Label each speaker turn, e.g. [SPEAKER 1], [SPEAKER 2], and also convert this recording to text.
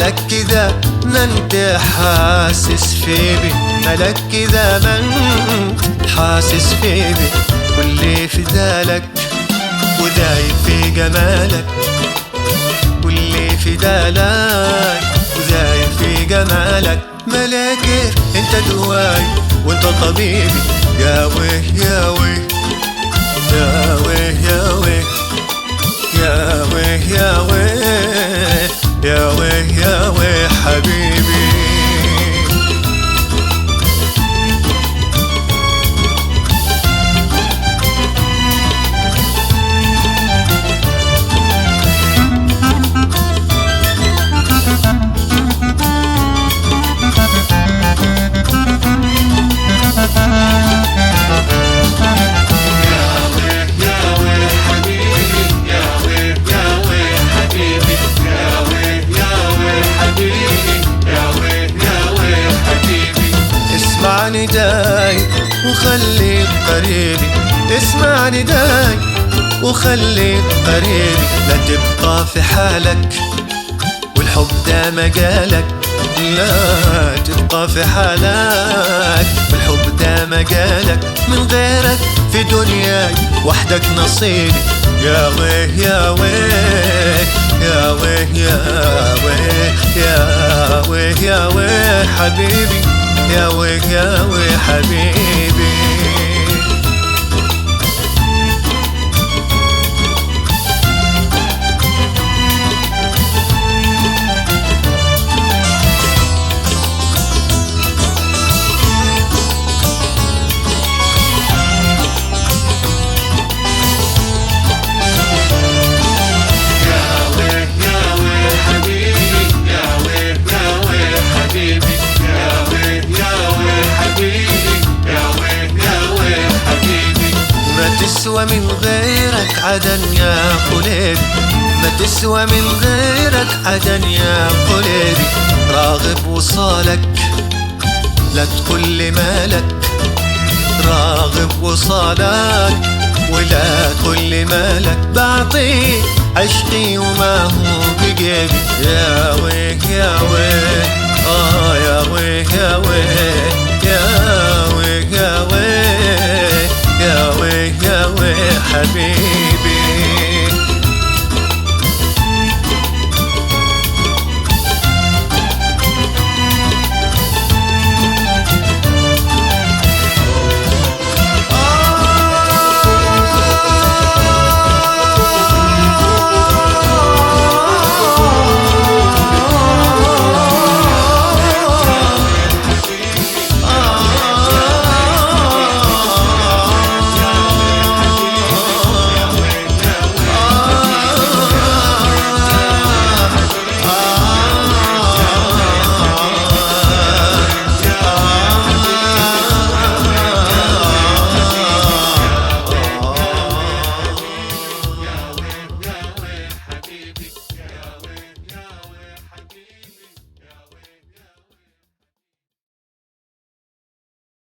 [SPEAKER 1] مالك كذا ما انت حاسس فيبي، مالك كذا ما انت حاسس فيبي، واللي في ذلك وذايب في جمالك، واللي في ذلك وذايب في جمالك. ملاك انت دواي وانت طبيبي، يا ويه يا ويه يا ويه يا ويه يا ويه يا ويه يا ويه يا ويه حبيبي. اسمع نداي وخليك قريبي، اسمع نداي وخليك قريبي، لا تبقى في حالك والحب ده مجالك، لا تبقى في حالك والحب ده مجالك، من غيرك في دنياي وحدك نصيبي، يا ويه يا ويه يا ويه يا ويه يا ويه يا ويه حبيبي، يا ويه يا ويه حبيبي. تسوى من غيرك عدن يا قلبي، ما تسوى من غيرك عدن يا قلبي، راغب وصالك لا تقول لي مالك، راغب وصالك ولا تقول لي مالك، بعطيك عشقي وما هو بجيبي، يا ويه يا ويه يا ويه يا ويه يا ويه يا ويه يا ويه يا ويه حبيبي.